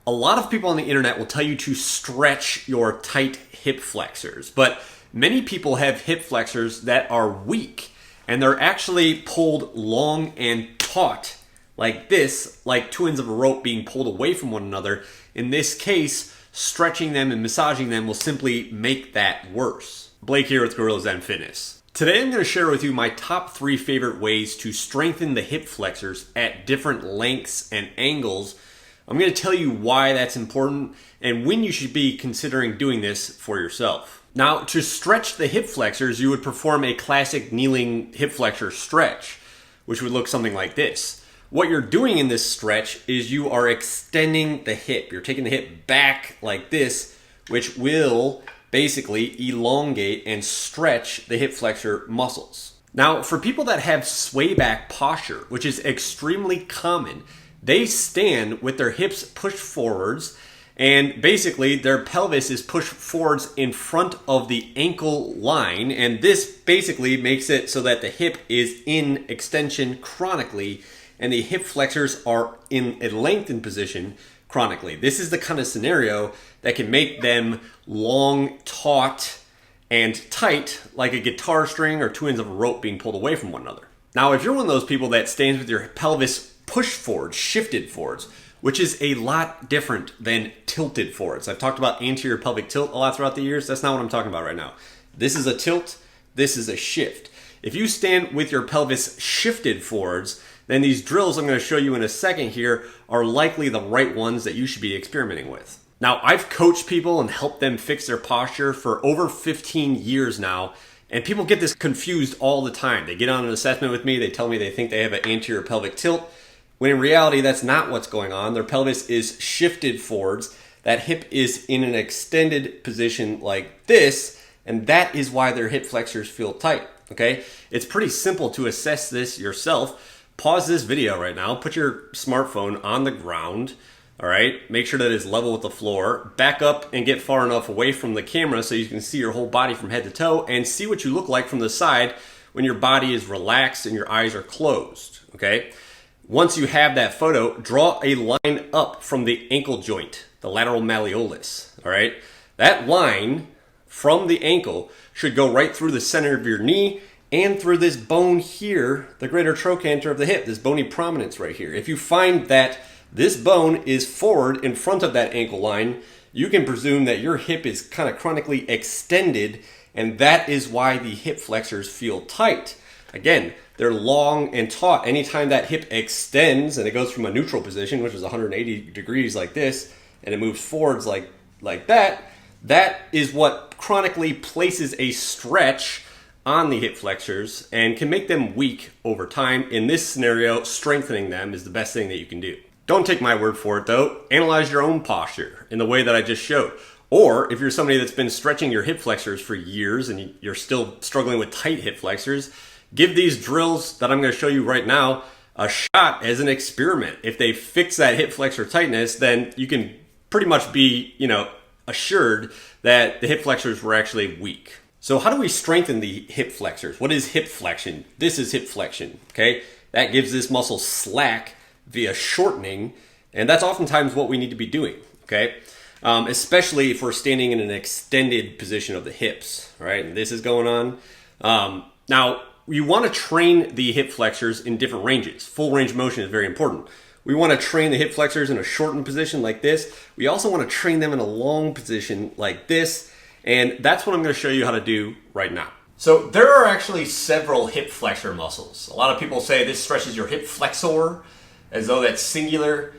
A lot of people on the internet will tell you to stretch your tight hip flexors, but many people have hip flexors that are weak and they're actually pulled long and taut like this, like two ends of a rope being pulled away from one another. In this case, stretching them and massaging them will simply make that worse. Blake here with GuerrillaZen Fitness. Today I'm going to share with you my top 3 favorite ways to strengthen the hip flexors at different lengths and angles. I'm going to tell you why that's important and when you should be considering doing this for yourself. Now, to stretch the hip flexors, you would perform a classic kneeling hip flexor stretch, which would look something like this. What you're doing in this stretch is you are extending the hip. You're taking the hip back like this, which will basically elongate and stretch the hip flexor muscles. Now, for people that have sway back posture, which is extremely common, they stand with their hips pushed forwards and basically their pelvis is pushed forwards in front of the ankle line, and this basically makes it so that the hip is in extension chronically and the hip flexors are in a lengthened position chronically. This is the kind of scenario that can make them long, taut, and tight like a guitar string or two ends of a rope being pulled away from one another. Now, if you're one of those people that stands with your pelvis pushed forward, shifted forwards, which is a lot different than tilted forwards. I've talked about anterior pelvic tilt a lot throughout the years. That's not what I'm talking about right now. This is a tilt, this is a shift. If you stand with your pelvis shifted forwards, then these drills I'm going to show you in a second here are likely the right ones that you should be experimenting with. Now, I've coached people and helped them fix their posture for over 15 years now, and people get this confused all the time. They get on an assessment with me, they tell me they think they have an anterior pelvic tilt, when in reality, that's not what's going on. Their pelvis is shifted forwards. That hip is in an extended position like this, and that is why their hip flexors feel tight, okay? It's pretty simple to assess this yourself. Pause this video right now, put your smartphone on the ground, all right? Make sure that it's level with the floor. Back up and get far enough away from the camera so you can see your whole body from head to toe and see what you look like from the side when your body is relaxed and your eyes are closed, okay? Once you have that photo, draw a line up from the ankle joint, the lateral malleolus, all right? That line from the ankle should go right through the center of your knee and through this bone here, the greater trochanter of the hip, this bony prominence right here. If you find that this bone is forward in front of that ankle line, you can presume that your hip is kind of chronically extended, and that is why the hip flexors feel tight. Again, they're long and taut. Anytime that hip extends and it goes from a neutral position, which is 180 degrees like this, and it moves forwards like that, that is what chronically places a stretch on the hip flexors and can make them weak over time. In this scenario, strengthening them is the best thing that you can do. Don't take my word for it though. Analyze your own posture in the way that I just showed. Or if you're somebody that's been stretching your hip flexors for years and you're still struggling with tight hip flexors, give these drills that I'm going to show you right now a shot as an experiment. If they fix that hip flexor tightness, then you can pretty much be, assured that the hip flexors were actually weak. So how do we strengthen the hip flexors? What is hip flexion? This is hip flexion, okay? That gives this muscle slack via shortening, and that's oftentimes what we need to be doing, okay? Especially if we're standing in an extended position of the hips, all right? And this is going on. Now, you want to train the hip flexors in different ranges. Full range of motion is very important. We want to train the hip flexors in a shortened position like this. We also want to train them in a long position like this. And that's what I'm going to show you how to do right now. So there are actually several hip flexor muscles. A lot of people say this stretches your hip flexor as though that's singular.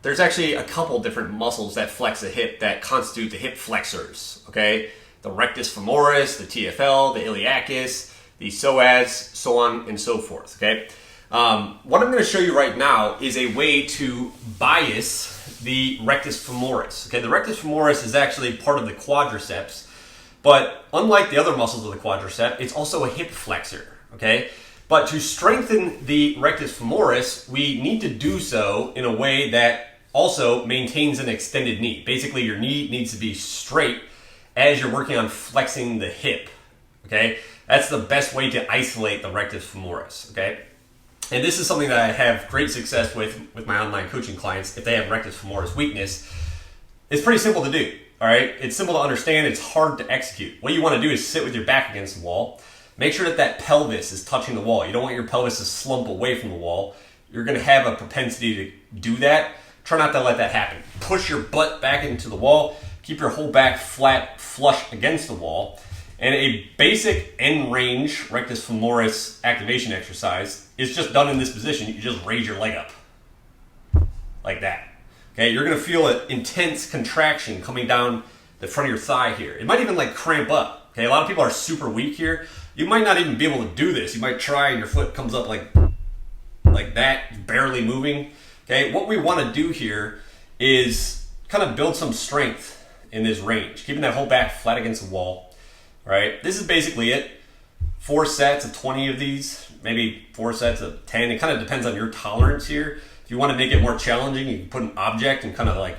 There's actually a couple different muscles that flex the hip that constitute the hip flexors, okay? The rectus femoris, the TFL, the iliacus, the psoas, so on and so forth, okay? What I'm going to show you right now is a way to bias the rectus femoris, okay? The rectus femoris is actually part of the quadriceps, but unlike the other muscles of the quadricep, it's also a hip flexor, okay? But to strengthen the rectus femoris, we need to do so in a way that also maintains an extended knee. Basically, your knee needs to be straight as you're working on flexing the hip, okay? That's the best way to isolate the rectus femoris, okay? And this is something that I have great success with my online coaching clients if they have rectus femoris weakness. It's pretty simple to do, all right? It's simple to understand. It's hard to execute. What you want to do is sit with your back against the wall. Make sure that that pelvis is touching the wall. You don't want your pelvis to slump away from the wall. You're going to have a propensity to do that. Try not to let that happen. Push your butt back into the wall. Keep your whole back flat, flush against the wall. And a basic end range rectus femoris activation exercise is just done in this position. You just raise your leg up like that. Okay, you're going to feel an intense contraction coming down the front of your thigh here. It might even like cramp up. Okay, a lot of people are super weak here. You might not even be able to do this. You might try and your foot comes up like that, barely moving. Okay, what we want to do here is kind of build some strength in this range, keeping that whole back flat against the wall. All right, this is basically it. 4 sets of 20 of these, maybe 4 sets of 10. It kind of depends on your tolerance here. If you want to make it more challenging, you can put an object and kind of like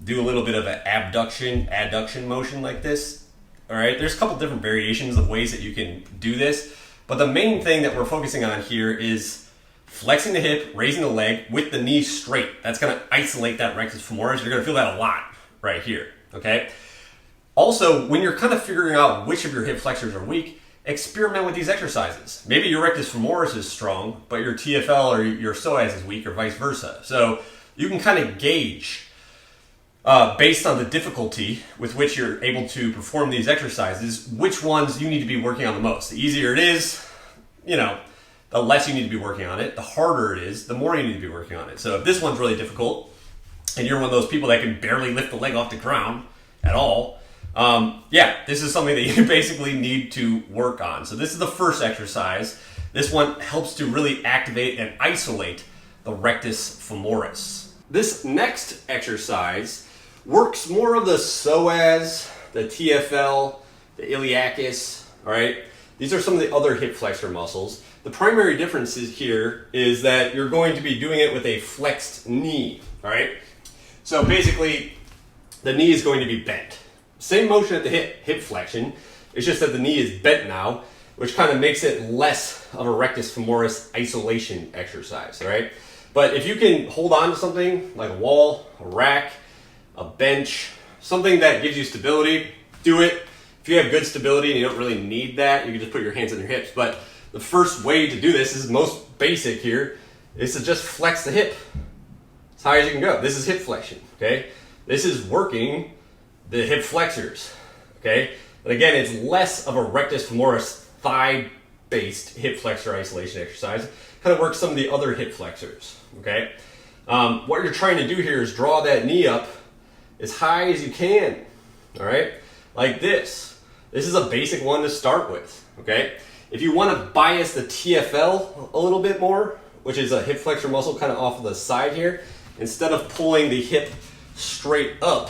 do a little bit of an adduction motion like this. All right, there's a couple different variations of ways that you can do this, but the main thing that we're focusing on here is flexing the hip, raising the leg with the knee straight. That's going to isolate that rectus femoris. You're going to feel that a lot right here, okay? Also, when you're kind of figuring out which of your hip flexors are weak, experiment with these exercises. Maybe your rectus femoris is strong, but your TFL or your psoas is weak, or vice versa. So you can kind of gauge based on the difficulty with which you're able to perform these exercises, which ones you need to be working on the most. The easier it is, the less you need to be working on it. The harder it is, the more you need to be working on it. So if this one's really difficult, and you're one of those people that can barely lift the leg off the ground at all, this is something that you basically need to work on. So this is the first exercise. This one helps to really activate and isolate the rectus femoris. This next exercise works more of the psoas, the TFL, the iliacus, all right? These are some of the other hip flexor muscles. The primary difference here is that you're going to be doing it with a flexed knee, all right? So basically, the knee is going to be bent. Same motion at the hip flexion. It's just that the knee is bent now, which kind of makes it less of a rectus femoris isolation exercise, all right? But if you can hold on to something like a wall, a rack, a bench, something that gives you stability, do it. If you have good stability and you don't really need that, you can just put your hands on your hips. But the first way to do this is most basic here, is to just flex the hip as high as you can go. This is hip flexion, okay? This is working the hip flexors, okay? And again, it's less of a rectus femoris thigh-based hip flexor isolation exercise. Kind of works some of the other hip flexors, okay? What you're trying to do here is draw that knee up as high as you can, all right? Like this. This is a basic one to start with, okay? If you want to bias the TFL a little bit more, which is a hip flexor muscle kind of off of the side here, instead of pulling the hip straight up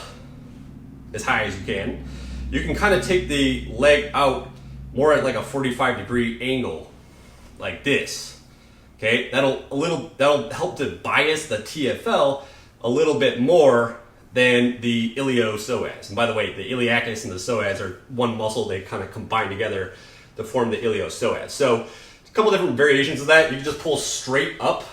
as high as you can kind of take the leg out more at like a 45-degree angle, like this. Okay, that'll help to bias the TFL a little bit more than the iliopsoas. And by the way, the iliacus and the psoas are one muscle. They kind of combine together to form the iliopsoas. So a couple different variations of that. You can just pull straight up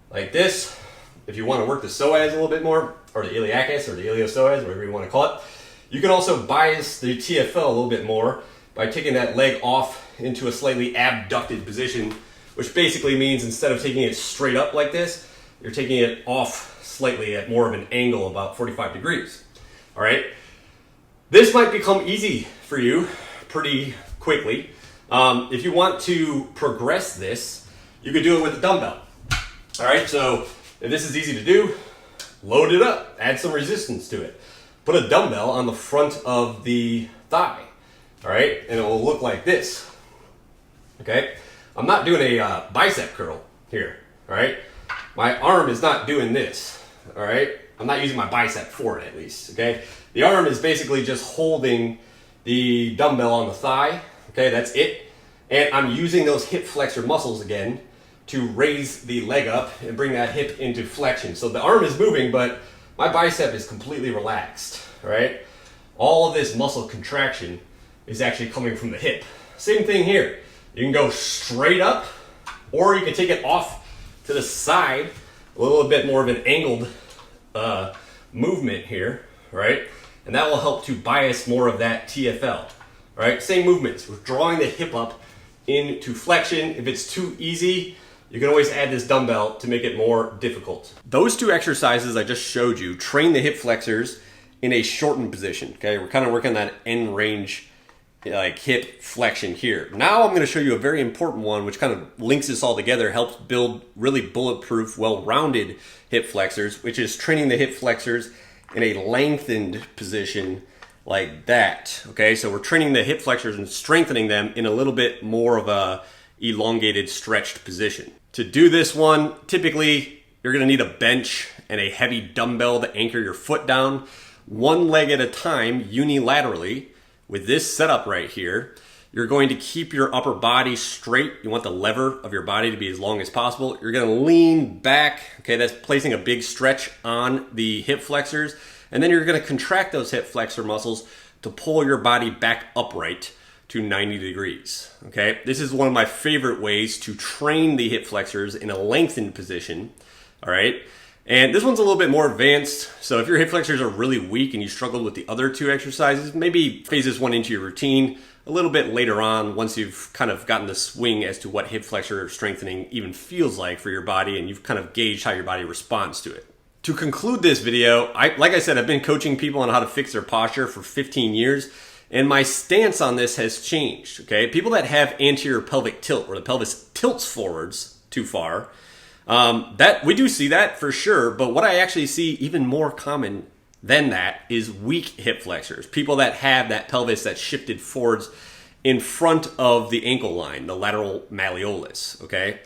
like this. If you want to work the psoas a little bit more, or the iliacus or the iliopsoas, whatever you want to call it. You can also bias the TFL a little bit more by taking that leg off into a slightly abducted position, which basically means instead of taking it straight up like this, you're taking it off slightly at more of an angle, about 45 degrees. All right. This might become easy for you pretty quickly. If you want to progress this, you could do it with a dumbbell. All right. So if this is easy to do, load it up, add some resistance to it. Put a dumbbell on the front of the thigh. All right. And it will look like this. Okay. I'm not doing a bicep curl here. All right. My arm is not doing this. All right. I'm not using my bicep for it, at least. Okay. The arm is basically just holding the dumbbell on the thigh. Okay. That's it. And I'm using those hip flexor muscles again to raise the leg up and bring that hip into flexion. So the arm is moving, but my bicep is completely relaxed. All right. All of this muscle contraction is actually coming from the hip. Same thing here. You can go straight up, or you can take it off to the side, a little bit more of an angled movement here, right? And that will help to bias more of that TFL, right? Same movements. We're drawing the hip up into flexion. If it's too easy, you can always add this dumbbell to make it more difficult. Those two exercises I just showed you train the hip flexors in a shortened position, okay? We're kind of working that end range like hip flexion here. Now I'm going to show you a very important one which kind of links this all together, helps build really bulletproof, well-rounded hip flexors, which is training the hip flexors in a lengthened position like that. Okay, so we're training the hip flexors and strengthening them in a little bit more of a elongated, stretched position. To do this one, typically you're going to need a bench and a heavy dumbbell to anchor your foot down, one leg at a time unilaterally. With this setup right here, you're going to keep your upper body straight. You want the lever of your body to be as long as possible. You're going to lean back. Okay, that's placing a big stretch on the hip flexors. And then you're going to contract those hip flexor muscles to pull your body back upright to 90 degrees. Okay, this is one of my favorite ways to train the hip flexors in a lengthened position. All right. And this one's a little bit more advanced, so if your hip flexors are really weak and you struggled with the other two exercises, maybe phase this one into your routine a little bit later on once you've kind of gotten the swing as to what hip flexor strengthening even feels like for your body and you've kind of gauged how your body responds to it. To conclude this video, like I said, I've been coaching people on how to fix their posture for 15 years, and my stance on this has changed. Okay, people that have anterior pelvic tilt, where the pelvis tilts forwards too far, that we do see that for sure, but what I actually see even more common than that is weak hip flexors. People that have that pelvis that's shifted forwards in front of the ankle line, the lateral malleolus, okay?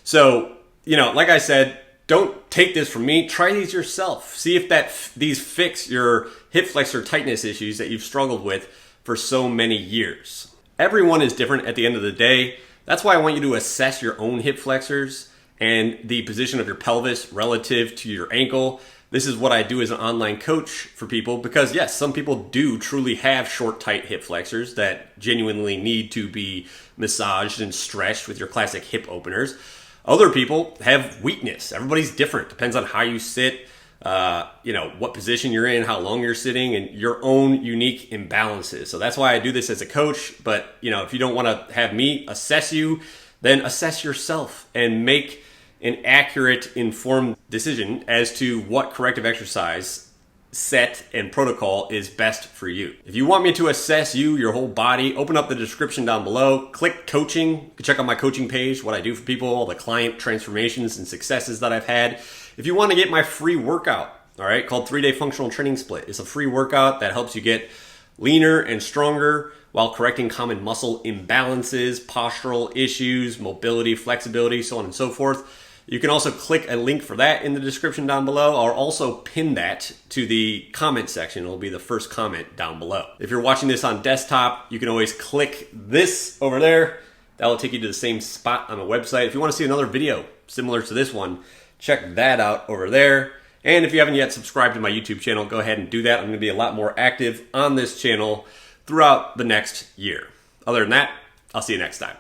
So, you know, like I said, don't take this from me. Try these yourself. See if these fix your hip flexor tightness issues that you've struggled with for so many years. Everyone is different at the end of the day. That's why I want you to assess your own hip flexors and the position of your pelvis relative to your ankle. This is what I do as an online coach for people because yes, some people do truly have short, tight hip flexors that genuinely need to be massaged and stretched with your classic hip openers. Other people have weakness. Everybody's different. Depends on how you sit, what position you're in, how long you're sitting, and your own unique imbalances. So that's why I do this as a coach. But if you don't want to have me assess you, then assess yourself and make an accurate, informed decision as to what corrective exercise set and protocol is best for you. If you want me to assess you, your whole body, open up the description down below, click coaching. You can check out my coaching page, what I do for people, all the client transformations and successes that I've had. If you want to get my free workout, all right, called 3-Day Functional Training Split. It's a free workout that helps you get leaner and stronger while correcting common muscle imbalances, postural issues, mobility, flexibility, so on and so forth. You can also click a link for that in the description down below. I'll also pin that to the comment section. It'll be the first comment down below. If you're watching this on desktop, you can always click this over there. That will take you to the same spot on the website. If you want to see another video similar to this one, check that out over there. And if you haven't yet subscribed to my YouTube channel, go ahead and do that. I'm going to be a lot more active on this channel throughout the next year. Other than that, I'll see you next time.